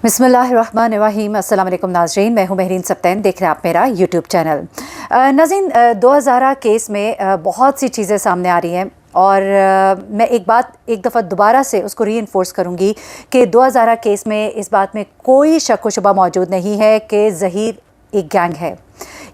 बिस्मिल्लाहिर्रहमानिर्रहीम। अस्सलाम वालेकुम नाज़रीन, मैं हूं महरीन सब्तैन, देख रहे हैं आप मेरा यूट्यूब चैनल। नाज़रीन, 2000 केस में बहुत सी चीज़ें सामने आ रही हैं और मैं एक दफ़ा दोबारा से उसको रीइंफोर्स करूंगी कि 2000 केस में इस बात में कोई शक व शुबा मौजूद नहीं है कि ज़हीर एक गैंग है।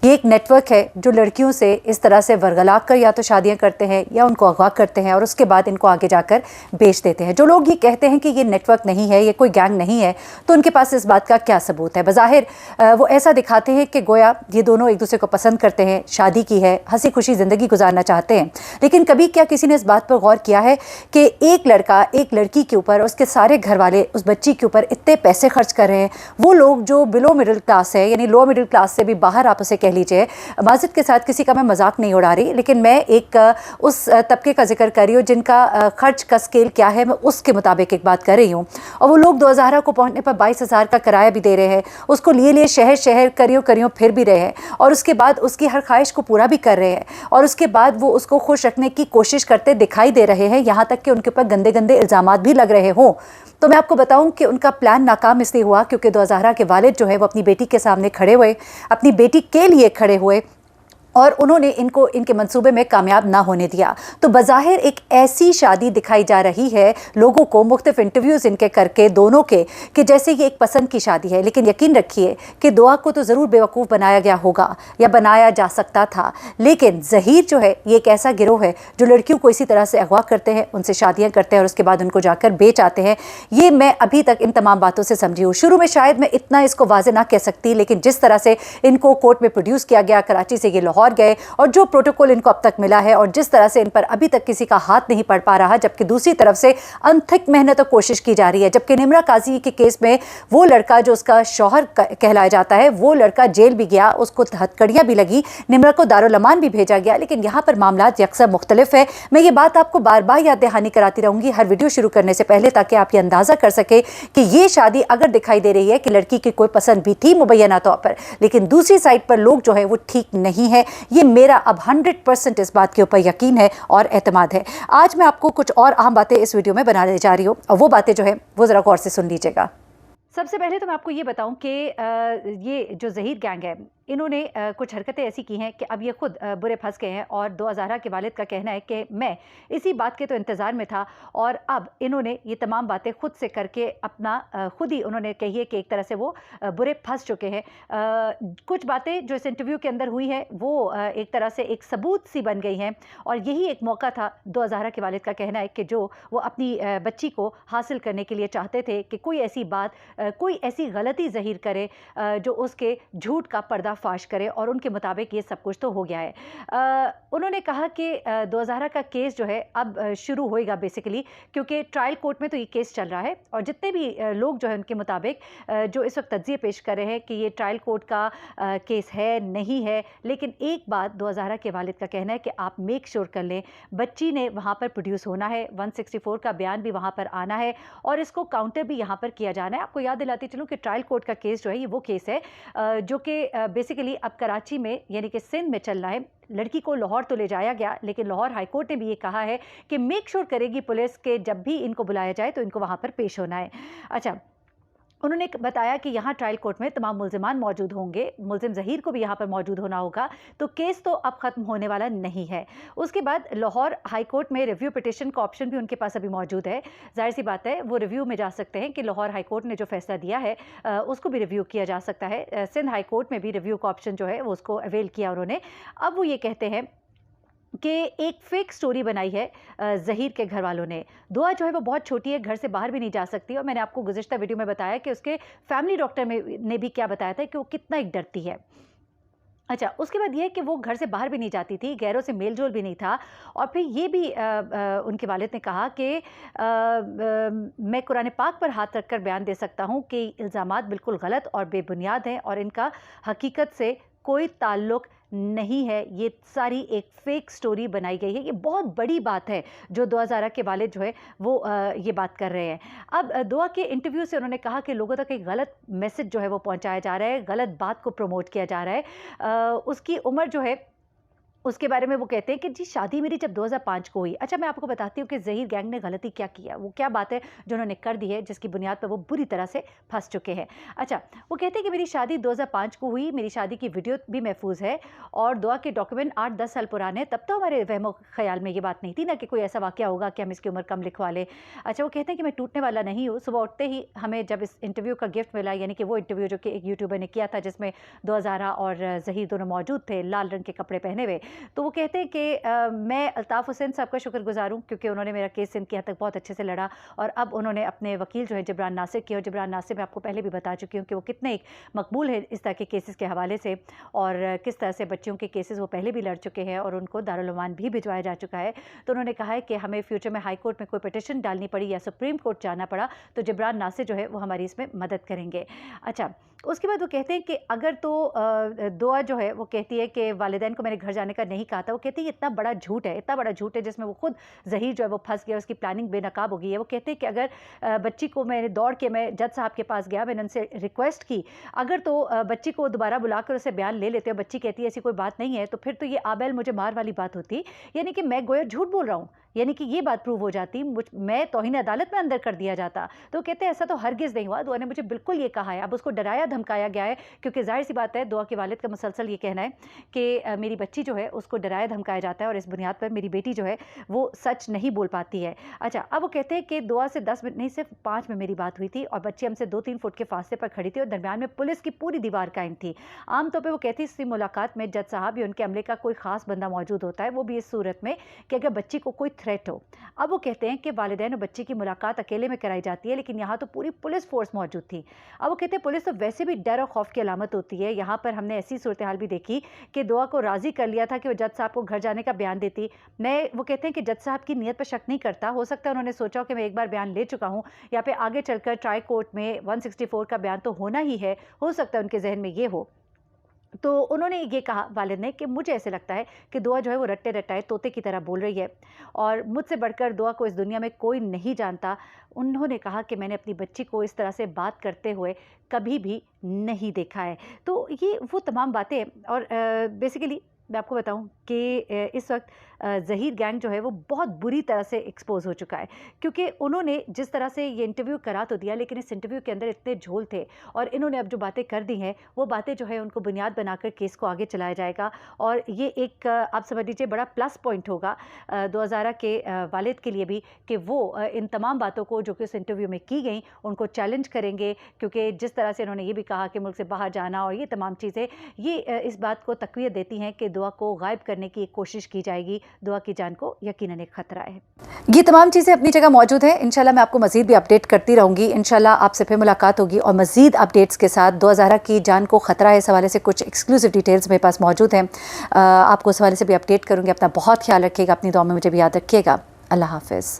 ये एक नेटवर्क है जो लड़कियों से इस तरह से वरगला कर या तो शादियां करते हैं या उनको अगवा करते हैं और उसके बाद इनको आगे जाकर बेच देते हैं। जो लोग ये कहते हैं कि ये नेटवर्क नहीं है, ये कोई गैंग नहीं है, तो उनके पास इस बात का क्या सबूत है? बज़ाहिर वो ऐसा दिखाते हैं कि गोया ये दोनों एक दूसरे को पसंद करते हैं, शादी की है, हंसी खुशी ज़िंदगी गुजारना चाहते हैं। लेकिन कभी क्या किसी ने इस बात पर गौर किया है कि एक लड़का एक लड़की के ऊपर, उसके सारे घर वाले उस बच्ची के ऊपर इतने पैसे खर्च कर रहे हैं? वो लोग जो बिलो मिडिल क्लास है, यानी लो मिडिल क्लास से भी बाहर आप उसे कह लीजिए, माज़िद के साथ किसी का मैं मजाक नहीं उड़ा रही, लेकिन मैं एक उस तबके का जिक्र कर रही हूँ जिनका खर्च का स्केल क्या है, मैं उसके मुताबिक एक बात कर रही हूँ। और वो लोग 2000 को पहुँचने पर 22,000 का किराया भी दे रहे हैं, उसको लिए शहर शहर करियो फिर भी रहे हैं और उसके बाद उसकी हर ख्वाहिश को पूरा भी कर रहे हैं और उसके बाद वो उसको खुश रखने की कोशिश करते दिखाई दे रहे हैं, यहाँ तक कि उनके ऊपर गंदे गंदे इल्ज़ामात भी लग रहे हों। तो मैं आपको बताऊं कि उनका प्लान नाकाम इसलिए हुआ क्योंकि 2000 के वालिद जो है वो अपनी बेटी के सामने खड़े हुए, अपनी बेटी के लिए खड़े हुए और उन्होंने इनको इनके मंसूबे में कामयाब ना होने दिया। तो बज़ाहिर एक ऐसी शादी दिखाई जा रही है लोगों को, मुख्तलिफ इंटरव्यूज़ इनके करके दोनों के, कि जैसे ये एक पसंद की शादी है। लेकिन यकीन रखिए कि दुआ को तो ज़रूर बेवकूफ़ बनाया गया होगा या बनाया जा सकता था, लेकिन ज़हीर जो है ये एक ऐसा गिरोह है जो लड़कियों को इसी तरह से अगवा करते हैं, उनसे शादियाँ करते हैं और उसके बाद उनको जाकर बेच आते हैं। ये मैं अभी तक इन तमाम बातों से समझी हूँ। शुरू में शायद मैं इतना इसको वाज़े ना कह सकती, लेकिन जिस तरह से इनको कोर्ट में प्रोड्यूस किया गया, कराची से ये लाहौर गए और जो प्रोटोकॉल इनको अब तक मिला है और जिस तरह से इन पर अभी तक किसी का हाथ नहीं पड़ पा रहा, जबकि दूसरी तरफ से अनथिक मेहनत और कोशिश की जा रही है। जबकि निम्रा काजी के केस में वो लड़का जो उसका शौहर कहलाया जाता है, वो लड़का जेल भी गया, उसको हथकड़ियाँ भी लगी, निम्रा को दारुल अमान भी भेजा गया, लेकिन यहाँ पर मामला यकसा मुख्तलिफ है। मैं ये बात आपको बार बार याद दहानी कराती रहूँगी हर वीडियो शुरू करने से पहले, ताकि आप ये अंदाज़ा कर सके कि ये शादी अगर दिखाई दे रही है कि लड़की की कोई पसंद भी थी मुबैना तौर पर, लेकिन दूसरी साइड पर लोग जो है वो ठीक नहीं है। ये मेरा अब 100% इस बात के ऊपर यकीन है और एतमाद है। आज मैं आपको कुछ और अहम बातें इस वीडियो में बनाने जा रही हूँ और वो बातें जो है वो ज़रा गौर से सुन लीजिएगा। सबसे पहले तो मैं आपको ये बताऊं कि ये जो ज़हीर गैंग है, इन्होंने कुछ हरकतें ऐसी की हैं कि अब ये खुद बुरे फंस गए हैं और 2000 के वालिद का कहना है कि मैं इसी बात के तो इंतज़ार में था और अब इन्होंने ये तमाम बातें खुद से करके अपना खुद ही उन्होंने कही है कि एक तरह से वो बुरे फंस चुके हैं। कुछ बातें जो इस इंटरव्यू के अंदर हुई हैं वो एक तरह से एक सबूत सी बन गई हैं और यही एक मौका था। 2000 के वालिद का कहना है कि जो वो अपनी बच्ची को हासिल करने के लिए चाहते थे कि कोई ऐसी बात, कोई ऐसी गलती ज़हीर करे जो उसके झूठ का पर्दाफाश करे, और उनके मुताबिक ये सब कुछ तो हो गया है। उन्होंने कहा कि 2000 का केस जो है अब शुरू होएगा बेसिकली, क्योंकि ट्रायल कोर्ट में तो ये केस चल रहा है और जितने भी लोग जो है उनके मुताबिक जो इस वक्त तज्ज़िये पेश कर रहे हैं कि ये ट्रायल कोर्ट का केस है नहीं है, लेकिन एक बात 2000 के वालिद का कहना है कि आप मेक श्योर कर लें बच्ची ने वहाँ पर प्रोड्यूस होना है, 164 का बयान भी वहाँ पर आना है और इसको काउंटर भी यहाँ पर किया जाना है। आपको याद दिलाती चलूँ कि ट्रायल कोर्ट का केस जो है ये वो केस है जो कि बेसिकली अब कराची में यानी कि सिंध में चल रहा है। लड़की को लाहौर तो ले जाया गया, लेकिन लाहौर हाई कोर्ट ने भी ये कहा है कि मेक श्योर करेगी पुलिस के जब भी इनको बुलाया जाए तो इनको वहाँ पर पेश होना है। अच्छा, उन्होंने बताया कि यहाँ ट्रायल कोर्ट में तमाम मुल्ज़िमान मौजूद होंगे, मुल्ज़िम ज़हीर को भी यहाँ पर मौजूद होना होगा, तो केस तो अब ख़त्म होने वाला नहीं है। उसके बाद लाहौर हाई कोर्ट में रिव्यू पिटिशन का ऑप्शन भी उनके पास अभी मौजूद है। ज़ाहिर सी बात है वो रिव्यू में जा सकते हैं कि लाहौर हाई कोर्ट ने जो फैसला दिया है उसको भी रिव्यू किया जा सकता है। सिंध हाई कोर्ट में भी रिव्यू का ऑप्शन जो है वो उसको अवेल किया उन्होंने। अब वो ये कहते हैं कि एक फेक स्टोरी बनाई है ज़हीर के घर वालों ने। दुआ जो है वो बहुत छोटी है, घर से बाहर भी नहीं जा सकती, और मैंने आपको गुज़िश्ता वीडियो में बताया कि उसके फैमिली डॉक्टर ने भी क्या बताया था कि वो कितना एक डरती है। अच्छा, उसके बाद ये कि वो घर से बाहर भी नहीं जाती थी, गैरों से मेल जोल भी नहीं था, और फिर ये भी उनके वालिद ने कहा कि मैं कुरान पाक पर हाथ रखकर बयान दे सकता हूँ कि इल्ज़ामात बिल्कुल गलत और बेबुनियाद हैं और इनका हकीकत से कोई ताल्लुक़ नहीं है, ये सारी एक फेक स्टोरी बनाई गई है। ये बहुत बड़ी बात है जो 2000 के वालिद जो है वो ये बात कर रहे हैं। अब दुआ के इंटरव्यू से उन्होंने कहा कि लोगों तक एक गलत मैसेज जो है वो पहुंचाया जा रहा है, गलत बात को प्रमोट किया जा रहा है। उसकी उम्र जो है اس کے بارے میں وہ کہتے ہیں کہ جی شادی میری جب 2005 کو ہوئی. اچھا میں آپ کو بتاتی ہوں کہ ظہیر گینگ نے غلطی کیا کیا, وہ کیا بات ہے جو انہوں نے کر دی ہے جس کی بنیاد پر وہ بری طرح سے پھنس چکے ہیں. اچھا وہ کہتے ہیں کہ میری شادی 2005 کو ہوئی, میری شادی کی ویڈیو بھی محفوظ ہے اور دعا کے ڈاکیومنٹ 8-10 سال پرانے ہیں. تب تو ہمارے وہم و خیال میں یہ بات نہیں تھی نا کہ کوئی ایسا واقعہ ہوگا کہ ہم اس کی عمر کم لکھوا لیں. اچھا وہ کہتے ہیں کہ میں ٹوٹنے والا نہیں ہوں. صبح اٹھتے ہی ہمیں جب اس انٹرویو کا گفٹ ملا, یعنی کہ وہ انٹرویو جو کہ ایک یوٹیوبر نے کیا تھا جس میں 2000 اور ظہیر دونوں موجود تھے لال رنگ کے کپڑے پہنے ہوئے, تو وہ کہتے ہیں کہ میں الطاف حسین صاحب کا شکر گزار ہوں کیونکہ انہوں نے میرا کیس سندھ کی حد تک بہت اچھے سے لڑا, اور اب انہوں نے اپنے وکیل جو ہے جبران ناصر کی, اور جبران ناصر میں آپ کو پہلے بھی بتا چکی ہوں کہ وہ کتنے ایک مقبول ہے اس طرح کے کیسز کے حوالے سے, اور کس طرح سے بچیوں کے کیسز وہ پہلے بھی لڑ چکے ہیں اور ان کو دارالعمان بھی بھجوایا جا چکا ہے. تو انہوں نے کہا ہے کہ ہمیں فیوچر میں ہائی کورٹ میں کوئی پٹیشن ڈالنی پڑی یا سپریم کورٹ جانا پڑا تو جبران ناصر جو ہے وہ ہماری اس میں مدد کریں گے. اچھا اس کے بعد وہ کہتے ہیں کہ اگر تو دعا جو ہے وہ کہتی ہے کہ والدین کو میں نے گھر جانے کا نہیں کہا تھا. وہ کہتی ہے یہ اتنا بڑا جھوٹ ہے, اتنا بڑا جھوٹ ہے جس میں وہ خود ظہیر جو ہے وہ پھنس گیا, اس کی پلاننگ بے نقاب ہو گئی ہے. وہ کہتے ہیں کہ اگر بچی کو میں نے دوڑ کے میں جج صاحب کے پاس گیا, میں نے ان سے ریکویسٹ کی, اگر تو بچی کو دوبارہ بلا کر اسے بیان لے لیتے, اور بچی کہتی ہے ایسی کوئی بات نہیں ہے, تو پھر تو یہ آبیل مجھے مار والی بات ہوتی, یعنی کہ میں گویا جھوٹ بول رہا ہوں, یعنی کہ یہ بات پروو ہو جاتی, میں توہین عدالت میں اندر کر دیا جاتا. تو کہتے ہیں ایسا تو ہرگز نہیں ہوا, دعا نے مجھے بالکل یہ کہا ہے. اب اس کو ڈرایا دھمکایا گیا ہے کیونکہ ظاہر سی بات ہے دعا کے والد کا مسلسل یہ کہنا ہے کہ میری بچی جو ہے اس کو ڈرایا دھمکایا جاتا ہے, اور اس بنیاد پر میری بیٹی جو ہے وہ سچ نہیں بول پاتی ہے. اچھا اب وہ کہتے ہیں کہ دعا سے 10 منٹ نہیں صرف 5 میں میری بات ہوئی تھی, اور بچی ہم سے 2-3 فٹ کے فاصلے پر کھڑی تھی, اور درمیان میں پولیس کی پوری دیوار قائم تھی. عام طور پہ وہ کہتی اس ملاقات میں جج صاحب یا ان کے عملے کا کوئی خاص بندہ موجود ہوتا ہے, وہ بھی اس صورت میں کہ اگر بچی کو کوئی تھریٹ ہو. اب وہ کہتے ہیں کہ والدین اور بچی کی ملاقات اکیلے میں کرائی جاتی ہے, لیکن یہاں تو پوری پولیس فورس موجود تھی. اب وہ کہتے ہیں پولیس تو ویسے بھی ڈر اور خوف کی علامت ہوتی ہے. یہاں پر ہم نے ایسی صورتحال بھی دیکھی کہ دعا کو راضی کر لیا تھا کہ وہ جج صاحب کو گھر جانے کا بیان دیتی. وہ کہتے ہیں کہ جج صاحب کی نیت پر شک نہیں کرتا, ہو سکتا ہے انہوں نے سوچا کہ میں ایک بار بیان لے چکا ہوں, یا پھر آگے چل کر ٹرائی کورٹ میں 164 کا بیان تو ہونا ہی ہے, ہو سکتا ہے ان کے ذہن میں یہ ہو. تو انہوں نے یہ کہا والد نے کہ مجھے ایسے لگتا ہے کہ دعا جو ہے وہ رٹے رٹائے طوطے کی طرح بول رہی ہے, اور مجھ سے بڑھ کر دعا کو اس دنیا میں کوئی نہیں جانتا. انہوں نے کہا کہ میں نے اپنی بچی کو اس طرح سے بات کرتے ہوئے کبھی بھی نہیں دیکھا ہے. تو یہ وہ تمام باتیں, اور بیسیکلی میں آپ کو بتاؤں کہ اس وقت ظہیر گینگ جو ہے وہ بہت بری طرح سے ایکسپوز ہو چکا ہے, کیونکہ انہوں نے جس طرح سے یہ انٹرویو کرا تو دیا, لیکن اس انٹرویو کے اندر اتنے جھول تھے, اور انہوں نے اب جو باتیں کر دی ہیں وہ باتیں جو ہے ان کو بنیاد بنا کر کیس کو آگے چلایا جائے گا. اور یہ ایک آپ سمجھ لیجیے بڑا پلس پوائنٹ ہوگا 2000 کے والد کے لیے بھی کہ وہ ان تمام باتوں کو جو کہ اس انٹرویو میں کی گئیں ان کو چیلنج کریں گے, کیونکہ جس طرح سے انہوں نے یہ بھی کہا کہ ملک سے باہر جانا اور یہ تمام چیزیں, یہ اس بات کو تقویت دیتی ہیں کہ دعا کو غائب کرنے کی ایک کوشش کی جائے گی. دعا کی جان کو یقیناً ایک خطرہ ہے. یہ تمام چیزیں اپنی جگہ موجود ہیں. انشاءاللہ میں آپ کو مزید بھی اپڈیٹ کرتی رہوں گی. انشاءاللہ آپ سے پھر ملاقات ہوگی اور مزید اپڈیٹس کے ساتھ. 2000 کی جان کو خطرہ ہے اس حوالے سے کچھ ایکسکلوسیو ڈیٹیلز میرے پاس موجود ہیں, آپ کو اس حوالے سے بھی اپڈیٹ کروں گی. اپنا بہت خیال رکھیے گا, اپنی دعا میں مجھے بھی یاد رکھیے گا. اللہ حافظ.